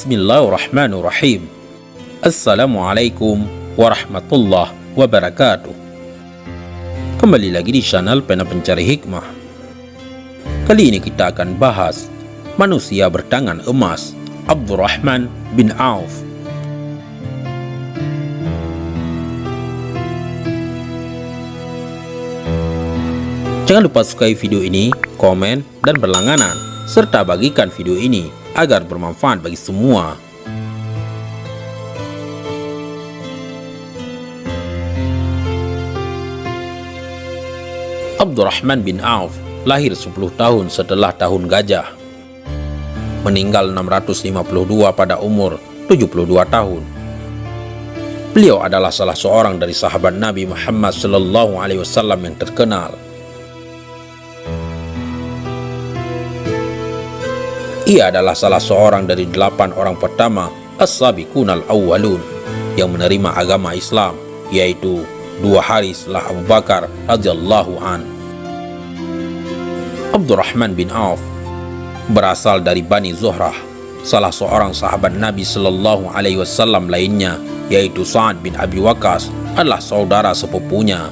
Bismillahirrahmanirrahim. Assalamualaikum warahmatullahi wabarakatuh. Kembali lagi di channel Pena Pencari Hikmah. Kali ini kita akan bahas manusia bertangan emas, Abdurrahman bin Auf. Jangan lupa sukai video ini, komen, dan berlangganan, serta bagikan video ini agar bermanfaat bagi semua. Abdurrahman bin Auf lahir 10 tahun setelah tahun gajah. Meninggal 652 pada umur 72 tahun. Beliau adalah salah seorang dari sahabat Nabi Muhammad SAW yang terkenal. Ia adalah salah seorang dari 8 orang pertama As-Sabiqun al-Awwalun yang menerima agama Islam, yaitu 2 hari setelah Abu Bakar radhiyallahu an. Abdurrahman bin Auf berasal dari Bani Zuhrah. Salah seorang sahabat Nabi SAW lainnya, yaitu Sa'ad bin Abi Waqqas, adalah saudara sepupunya.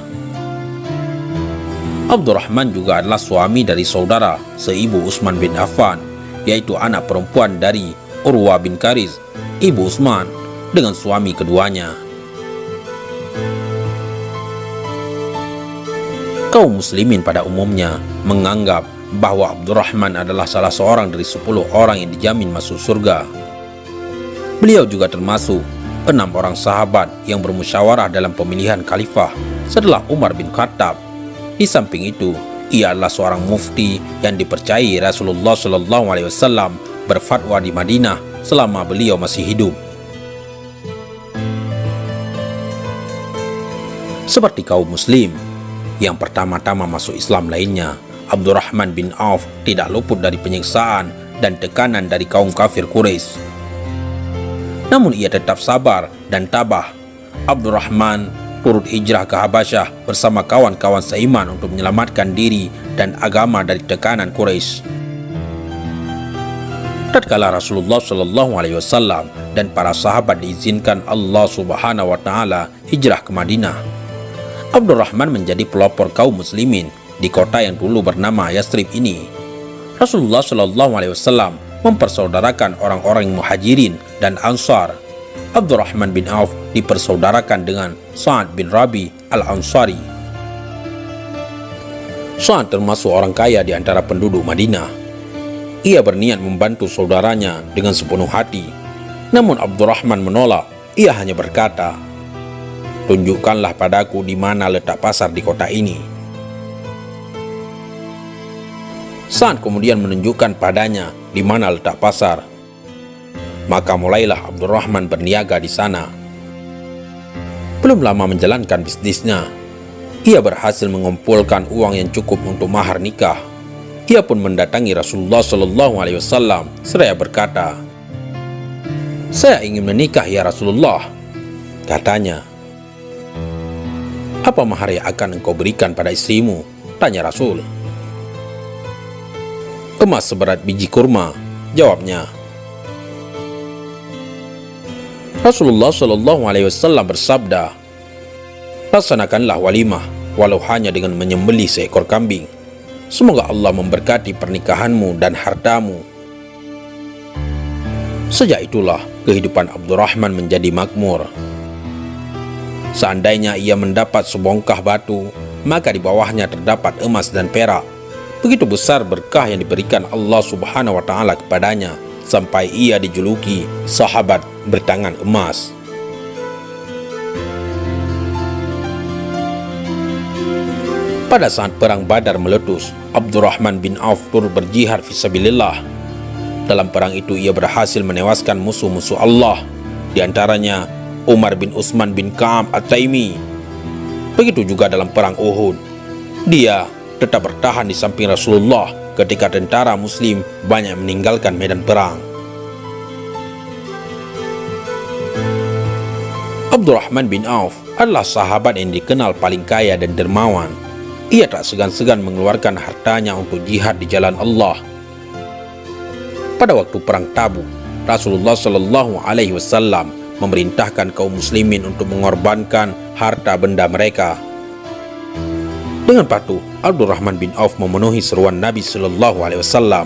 Abdurrahman juga adalah suami dari saudara seibu Utsman bin Affan, yaitu anak perempuan dari Urwah bin Kariz, ibu Utsman, dengan suami keduanya. Kaum muslimin pada umumnya menganggap bahwa Abdurrahman adalah salah seorang dari 10 orang yang dijamin masuk surga. Beliau juga termasuk 6 orang sahabat yang bermusyawarah dalam pemilihan khalifah setelah Umar bin Khattab. Di samping itu, ia adalah seorang mufti yang dipercayai Rasulullah SAW berfatwa di Madinah selama beliau masih hidup. Seperti kaum muslim yang pertama-tama masuk Islam lainnya, Abdurrahman bin Auf tidak luput dari penyiksaan dan tekanan dari kaum kafir Quraisy. Namun ia tetap sabar dan tabah. Abdurrahman turut hijrah ke Habasyah bersama kawan-kawan seiman untuk menyelamatkan diri dan agama dari tekanan Quraisy. Tatkala Rasulullah SAW dan para sahabat diizinkan Allah Subhanahu wa Ta'ala hijrah ke Madinah, Abdurrahman menjadi pelopor kaum muslimin di kota yang dulu bernama Yathrib ini. Rasulullah SAW mempersaudarakan orang-orang Muhajirin dan Ansar. Abdurrahman bin Auf dipersaudarakan dengan Sa'ad bin Rabi al-Ansari. Sa'ad termasuk orang kaya di antara penduduk Madinah. Ia berniat membantu saudaranya dengan sepenuh hati. Namun Abdurrahman menolak. Ia hanya berkata, "Tunjukkanlah padaku di mana letak pasar di kota ini." Sa'ad kemudian menunjukkan padanya di mana letak pasar. Maka mulailah Abdurrahman berniaga di sana. Belum lama menjalankan bisnisnya, ia berhasil mengumpulkan uang yang cukup untuk mahar nikah. Ia pun mendatangi Rasulullah SAW seraya berkata, "Saya ingin menikah ya Rasulullah." Katanya, "Apa mahar yang akan engkau berikan pada istrimu?" tanya Rasul. "Emas seberat biji kurma," jawabnya. Rasulullah SAW bersabda, "Laksanakanlah walimah walau hanya dengan menyembelih seekor kambing. Semoga Allah memberkati pernikahanmu dan hartamu." Sejak itulah kehidupan Abdurrahman menjadi makmur. Seandainya ia mendapat sebongkah batu, maka di bawahnya terdapat emas dan perak. Begitu besar berkah yang diberikan Allah Subhanahu wa Ta'ala kepadanya, sampai ia dijuluki sahabat bertangan emas. Pada saat perang Badar meletus, Abdurrahman bin Auf turut berjihad fisabilillah. Dalam perang itu ia berhasil menewaskan musuh-musuh Allah, di antaranya Umar bin Utsman bin Ka'ab At-Taimi. Begitu juga dalam perang Uhud. Dia tetap bertahan di samping Rasulullah ketika tentara muslim banyak meninggalkan medan perang. Abdurrahman bin Auf adalah sahabat yang dikenal paling kaya dan dermawan. Ia tak segan-segan mengeluarkan hartanya untuk jihad di jalan Allah. Pada waktu perang Tabuk, Rasulullah Shallallahu Alaihi Wasallam memerintahkan kaum muslimin untuk mengorbankan harta benda mereka. Dengan patuh, Abdurrahman bin Auf memenuhi seruan Nabi Shallallahu Alaihi Wasallam.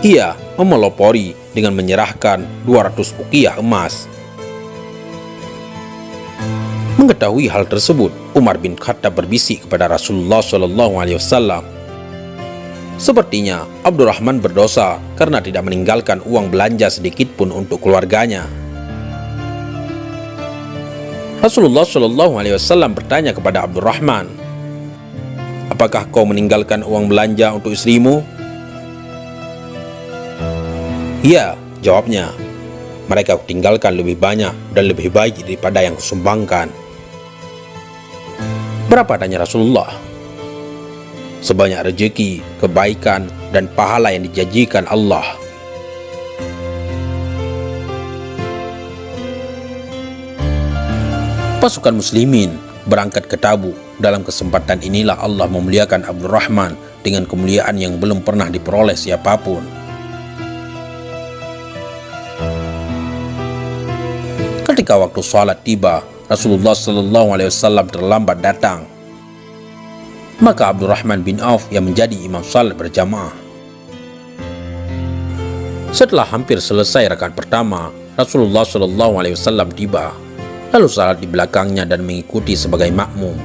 Ia memelopori dengan menyerahkan 200 uqiyah emas. Mengetahui hal tersebut, Umar bin Khattab berbisik kepada Rasulullah Shallallahu Alaihi Wasallam, sepertinya Abdurrahman berdosa karena tidak meninggalkan uang belanja sedikit pun untuk keluarganya. Rasulullah Shallallahu Alaihi Wasallam bertanya kepada Abdurrahman, apakah kau meninggalkan uang belanja untuk istrimu? Iya, jawabnya. Mereka kutinggalkan lebih banyak dan lebih baik daripada yang kusumbangkan. Berapa, tanya Rasulullah? Sebanyak rezeki, kebaikan, dan pahala yang dijanjikan Allah. Pasukan muslimin berangkat ke Tabuk. Dalam kesempatan inilah Allah memuliakan Abdurrahman dengan kemuliaan yang belum pernah diperoleh siapapun. Ketika waktu sholat tiba, Rasulullah Shallallahu Alaihi Wasallam terlambat datang. Maka Abdurrahman bin Auf yang menjadi imam salat berjamaah. Setelah hampir selesai rakaat pertama, Rasulullah Shallallahu Alaihi Wasallam tiba, lalu salat di belakangnya dan mengikuti sebagai makmum.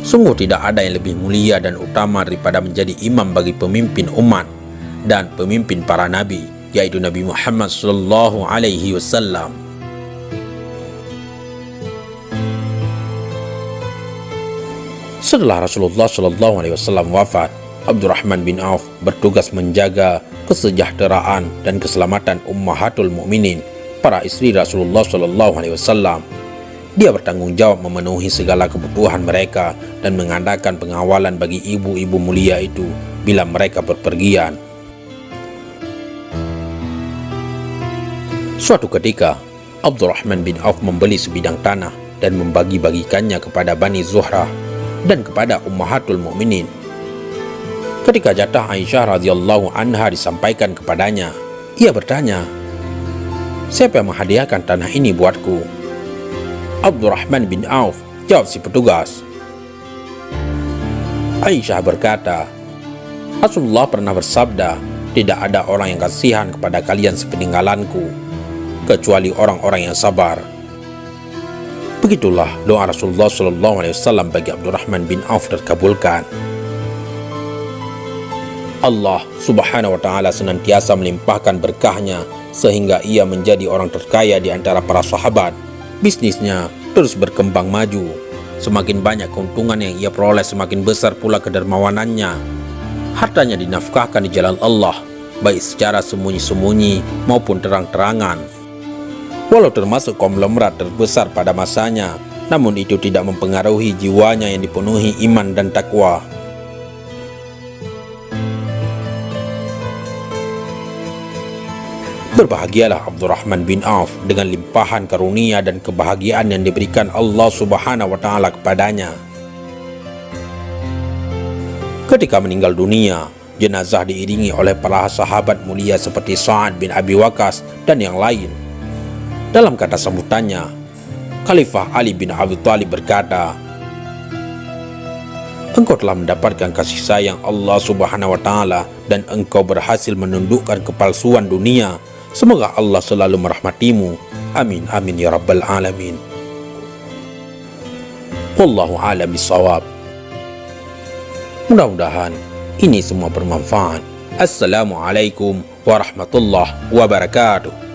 Sungguh tidak ada yang lebih mulia dan utama daripada menjadi imam bagi pemimpin umat dan pemimpin para nabi, yaitu Nabi Muhammad Shallallahu Alaihi Wasallam. Setelah Rasulullah Shallallahu Alaihi Wasallam wafat, Abdurrahman bin Auf bertugas menjaga kesejahteraan dan keselamatan ummahatul mukminin, para istri Rasulullah Shallallahu Alaihi Wasallam. Dia bertanggung jawab memenuhi segala kebutuhan mereka dan mengadakan pengawalan bagi ibu-ibu mulia itu bila mereka berpergian. Suatu ketika, Abdurrahman bin Auf membeli sebidang tanah dan membagi-bagikannya kepada Bani Zuhrah dan kepada ummahatul mukminin. Ketika jatah Aisyah radhiyallahu anha disampaikan kepadanya, ia bertanya, "Siapa yang menghadiahkan tanah ini buatku?" "Abdurrahman bin Auf," jawab si petugas. Aisyah berkata, "Rasulullah pernah bersabda, tidak ada orang yang kasihan kepada kalian sepeninggalanku, kecuali orang-orang yang sabar." Begitulah doa Rasulullah SAW bagi Abdurrahman bin Auf terkabulkan. Allah Subhanahu wa Ta'ala senantiasa melimpahkan berkahnya sehingga ia menjadi orang terkaya di antara para sahabat. Bisnisnya terus berkembang maju. Semakin banyak keuntungan yang ia peroleh, semakin besar pula kedermawanannya. Hartanya dinafkahkan di jalan Allah, baik secara sembunyi-sembunyi maupun terang-terangan. Walau termasuk konglomerat terbesar pada masanya, namun itu tidak mempengaruhi jiwanya yang dipenuhi iman dan takwa. Berbahagialah Abdurrahman bin Auf dengan limpahan karunia dan kebahagiaan yang diberikan Allah Subhanahu wa Ta'ala kepadanya. Ketika meninggal dunia, jenazah diiringi oleh para sahabat mulia seperti Sa'ad bin Abi Waqqas dan yang lain. Dalam kata sambutannya, Khalifah Ali bin Abi Thalib berkata, "Engkau telah mendapatkan kasih sayang Allah Subhanahu wa Ta'ala dan engkau berhasil menundukkan kepalsuan dunia. Semoga Allah selalu merahmatimu. Amin amin ya rabbal alamin." Wallahu a'lam bishawab. Mudah-mudahan ini semua bermanfaat. Assalamualaikum warahmatullahi wabarakatuh.